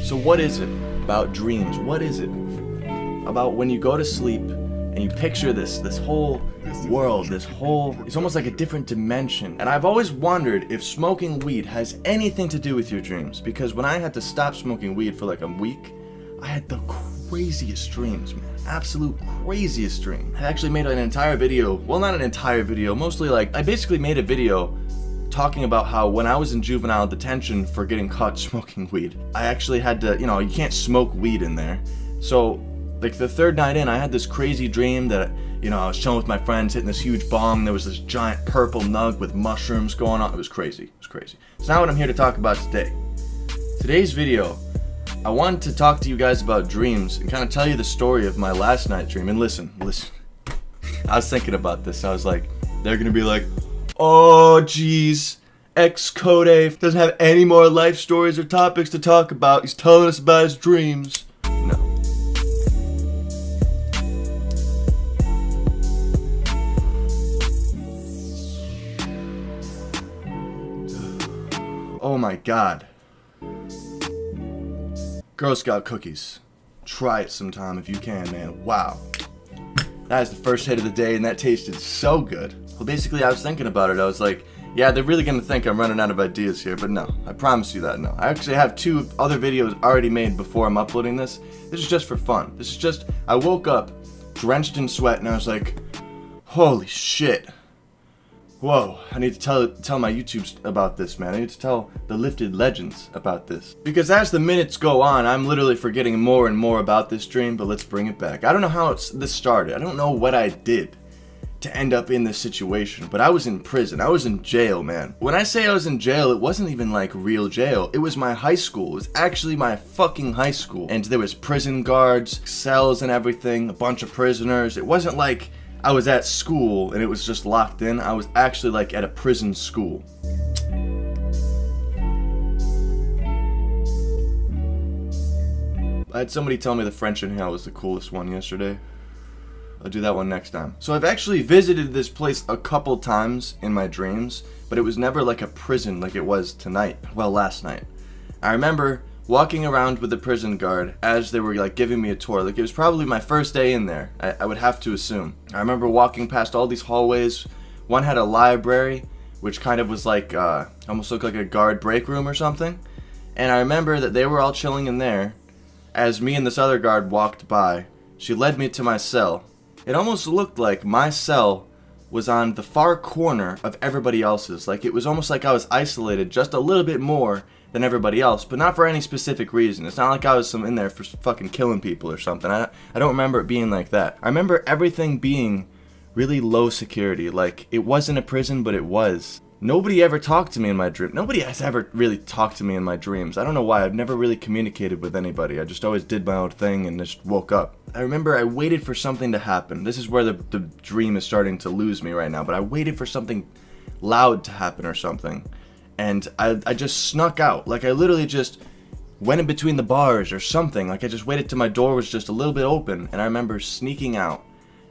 So what is it about dreams? What is it about when you go to sleep and you picture this whole world, it's almost like a different dimension. And I've always wondered if smoking weed has anything to do with your dreams, because when I had to stop smoking weed for like a week, I had the craziest dreams, man. Absolute craziest dream. I actually made an entire video, well, not an entire video, mostly like, I basically made a video talking about how when I was in juvenile detention for getting caught smoking weed, I actually had to, you know, you can't smoke weed in there. So, like the third night in, I had this crazy dream that, you know, I was chilling with my friends, hitting this huge bong, there was this giant purple nug with mushrooms going on. It was crazy, it was crazy. So now what I'm here to talk about today. Today's video, I wanted to talk to you guys about dreams and kind of tell you the story of my last night dream. And listen. I was thinking about this. I was like, they're gonna be like, oh geez, xCodeh doesn't have any more life stories or topics to talk about. He's telling us about his dreams. No. Oh my god. Girl Scout cookies. Try it sometime if you can, man. Wow. That is the first hit of the day and that tasted so good. Well, basically I was thinking about it. I was like, yeah, they're really gonna think I'm running out of ideas here, but no. I promise you that, no. I actually have 2 other videos already made before I'm uploading this. This is just for fun. This is just, I woke up drenched in sweat and I was like, holy shit. Whoa, I need to tell my YouTube about this, man. I need to tell the Lifted Legends about this. Because as the minutes go on, I'm literally forgetting more and more about this dream, but let's bring it back. I don't know how this started. I don't know what I did to end up in this situation, but I was in prison. I was in jail, man. When I say I was in jail, it wasn't even like real jail. It was my high school. It was actually my fucking high school. And there was prison guards, cells and everything, a bunch of prisoners. It wasn't like I was at school and it was just locked in. I was actually like at a prison school. I had somebody tell me the French inhale was the coolest one yesterday. I'll do that one next time. So I've actually visited this place a couple times in my dreams, but it was never like a prison like it was tonight. Well, last night. I remember walking around with the prison guard as they were like giving me a tour. Like it was probably my first day in there, I would have to assume. I remember walking past all these hallways. One had a library, which kind of was like, almost looked like a guard break room or something. And I remember that they were all chilling in there as me and this other guard walked by. She led me to my cell. It almost looked like my cell was on the far corner of everybody else's. Like it was almost like I was isolated just a little bit more than everybody else, but not for any specific reason. It's not like I was in there for fucking killing people or something. I don't remember it being like that. I remember everything being really low security. Like it wasn't a prison, but it was. Nobody ever talked to me in my dream. Nobody has ever really talked to me in my dreams. I don't know why. I've never really communicated with anybody. I just always did my own thing and just woke up. I remember I waited for something to happen. This is where the dream is starting to lose me right now, but I waited for something loud to happen or something. And I just snuck out. Like I literally just went in between the bars or something. Like I just waited till my door was just a little bit open. And I remember sneaking out,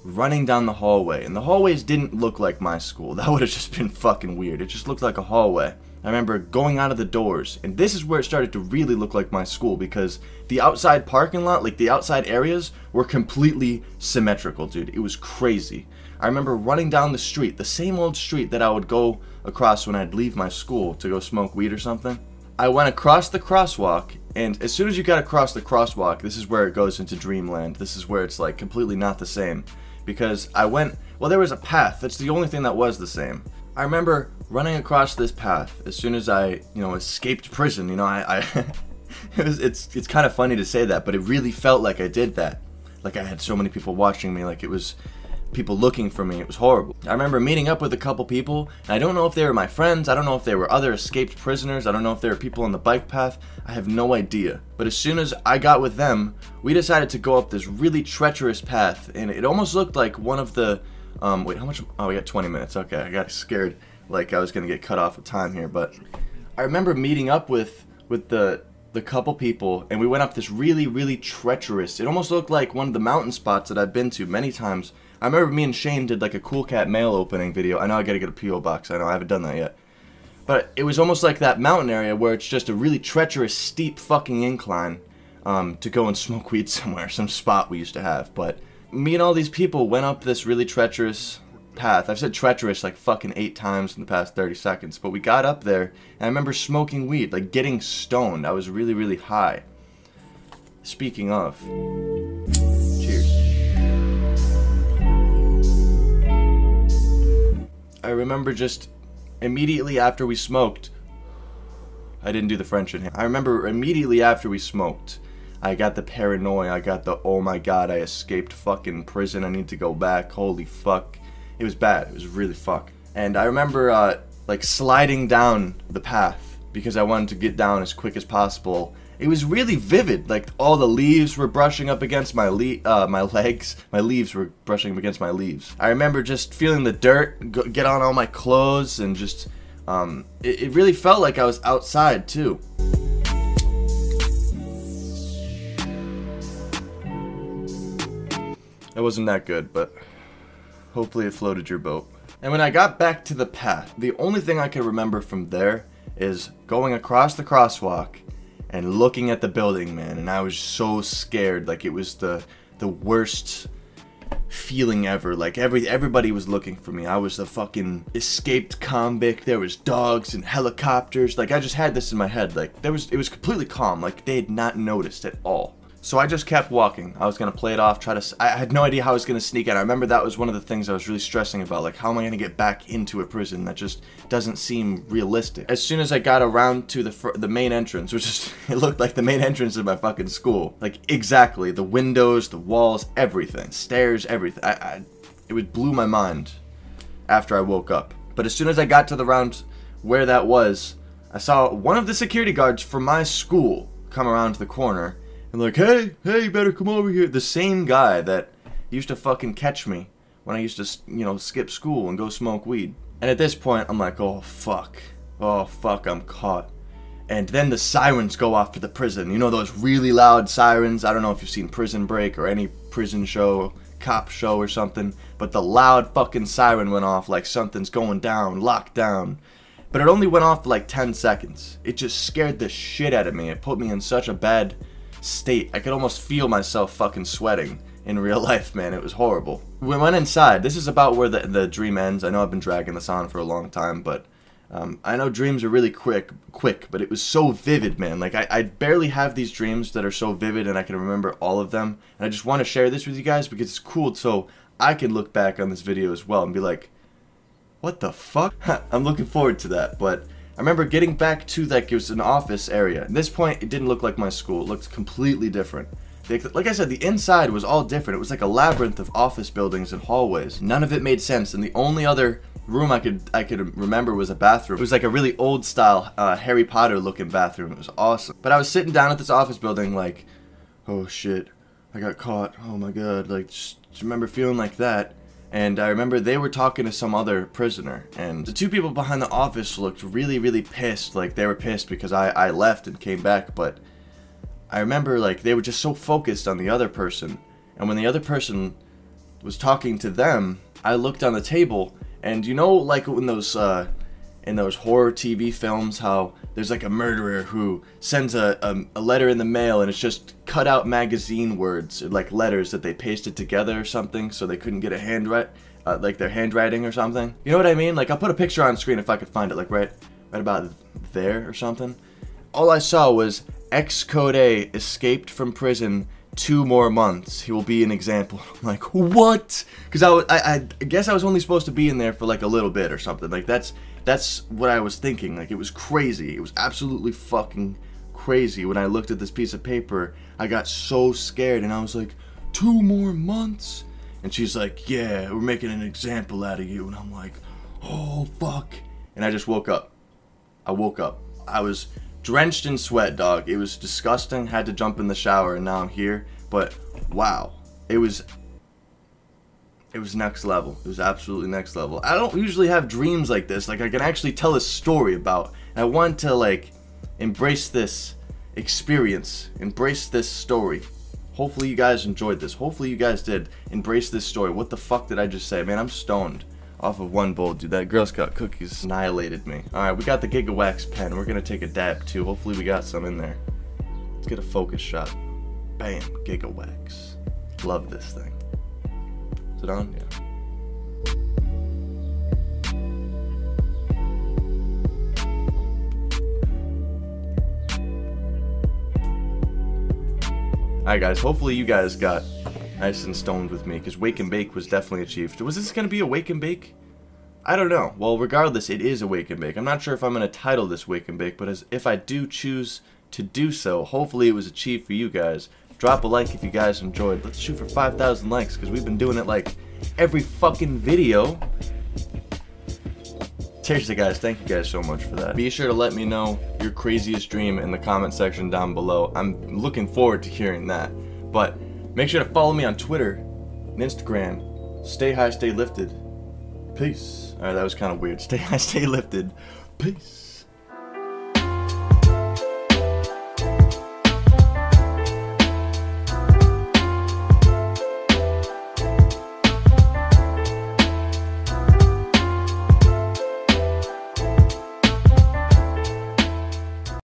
running down the hallway. And the hallways didn't look like my school. That would have just been fucking weird. It just looked like a hallway. I remember going out of the doors. And this is where it started to really look like my school. Because the outside parking lot, like the outside areas, were completely symmetrical, dude. It was crazy. I remember running down the street, the same old street that I would go across when I'd leave my school to go smoke weed or something. I went across the crosswalk, and as soon as you got across the crosswalk, this is where it goes into dreamland. This is where it's like completely not the same. Because I went, well, there was a path. That's the only thing that was the same. I remember running across this path as soon as I, you know, escaped prison. You know, it's kind of funny to say that, but it really felt like I did that. Like I had so many people watching me, like it was people looking for me. It was horrible. I remember meeting up with a couple people, and I don't know if they were my friends, I don't know if they were other escaped prisoners, I don't know if they were people on the bike path, I have no idea. But as soon as I got with them, we decided to go up this really treacherous path, and it almost looked like one of the, wait, how much, oh, we got 20 minutes, okay, I got scared like I was gonna get cut off of time here, but I remember meeting up with the couple people, and we went up this really treacherous, it almost looked like one of the mountain spots that I've been to many times. I remember me and Shane did like a Cool Cat mail opening video. I know I gotta get a P.O. box. I know I haven't done that yet. But it was almost like that mountain area where it's just a really treacherous, steep fucking incline to go and smoke weed somewhere, some spot we used to have. But me and all these people went up this really treacherous path. I've said treacherous like fucking 8 times in the past 30 seconds. But we got up there, and I remember smoking weed, like getting stoned. I was really, really high. Speaking of, cheers. I remember just immediately after we smoked, I didn't do the French in here. I remember immediately after we smoked, I got the paranoia, I got the, oh my god, I escaped fucking prison, I need to go back, holy fuck. It was bad, it was really fuck. And I remember like sliding down the path because I wanted to get down as quick as possible. It was really vivid, like all the leaves were brushing up against my legs. My leaves were brushing up against my leaves. I remember just feeling the dirt get on all my clothes, and just, it really felt like I was outside too. It wasn't that good, but hopefully it floated your boat. And when I got back to the path, the only thing I could remember from there is going across the crosswalk and looking at the building, man, and I was so scared. Like, it was the worst feeling ever. Like, everybody was looking for me. I was the fucking escaped convict. There was dogs and helicopters. Like, I just had this in my head. Like, it was completely calm. Like, they had not noticed at all. So I just kept walking. I was gonna play it off, I had no idea how I was gonna sneak in. I remember that was one of the things I was really stressing about. Like, how am I gonna get back into a prison? That just doesn't seem realistic. As soon as I got around to the main entrance, which is, it looked like the main entrance of my fucking school. Like, exactly, the windows, the walls, everything, stairs, everything. It blew my mind after I woke up. But as soon as I got to the round where that was, I saw one of the security guards from my school come around the corner. And like, hey, you better come over here. The same guy that used to fucking catch me when I used to, you know, skip school and go smoke weed. And at this point, I'm like, oh fuck, I'm caught. And then the sirens go off for the prison. You know those really loud sirens? I don't know if you've seen Prison Break or any prison show, cop show or something, but the loud fucking siren went off like something's going down, locked down. But it only went off for like 10 seconds. It just scared the shit out of me. It put me in such a bad state. I could almost feel myself fucking sweating in real life, man. It was horrible. We went inside. This is about where the dream ends. I know I've been dragging this on for a long time, but I know dreams are really quick, but it was so vivid, man. Like, I barely have these dreams that are so vivid and I can remember all of them. And I just want to share this with you guys because it's cool, so I can look back on this video as well and be like, what the fuck? I'm looking forward to that. But I remember getting back to, like, it was an office area. At this point, it didn't look like my school. It looked completely different. Like I said, the inside was all different. It was like a labyrinth of office buildings and hallways. None of it made sense, and the only other room I could remember was a bathroom. It was like a really old style Harry Potter looking bathroom. It was awesome. But I was sitting down at this office building like, oh shit, I got caught. Oh my god. Like, just remember feeling like that. And I remember they were talking to some other prisoner, and the two people behind the office looked really, really pissed. Like, they were pissed because I left and came back, but I remember, like, they were just so focused on the other person. And when the other person was talking to them, I looked on the table, and you know, like in those horror TV films, how there's like a murderer who sends a letter in the mail and it's just cut out magazine words, like letters that they pasted together or something so they couldn't get a like their handwriting or something. You know what I mean? Like, I'll put a picture on screen if I could find it, like right about there or something. All I saw was xCodeh escaped from prison 2 more months. He will be an example. I'm like, what? Because I guess I was only supposed to be in there for like a little bit or something. Like, that's what I was thinking. Like, it was crazy. It was absolutely fucking crazy. When I looked at this piece of paper, I got so scared and I was like, 2 more months? And she's like, yeah, we're making an example out of you. And I'm like, oh fuck. And I just woke up. I woke up. I was drenched in sweat, dog. It was disgusting. Had to jump in the shower and now I'm here. But wow, it was next level. It was absolutely next level. I don't usually have dreams like this. Like, I can actually tell a story about. And I want to, like, embrace this experience, embrace this story. Hopefully you guys enjoyed this. Hopefully you guys did embrace this story. What the fuck did I just say? Man, I'm stoned. off of one bowl, dude. That Girl Scout cookies annihilated me. Alright, we got the Giga Wax pen. We're gonna take a dab too. Hopefully we got some in there. Let's get a focus shot. Bam, Giga Wax. Love this thing. Is it on? Yeah. Alright guys, hopefully you guys got nice and stoned with me, because Wake and Bake was definitely achieved. Was this going to be a Wake and Bake? I don't know. Well, regardless, it is a Wake and Bake. I'm not sure if I'm going to title this Wake and Bake, but if I do choose to do so, hopefully it was achieved for you guys. Drop a like if you guys enjoyed. Let's shoot for 5,000 likes, because we've been doing it like every fucking video. Seriously guys, thank you guys so much for that. Be sure to let me know your craziest dream in the comment section down below. I'm looking forward to hearing that. But make sure to follow me on Twitter and Instagram. Stay high, stay lifted. Peace. Alright, that was kind of weird. Stay high, stay lifted. Peace.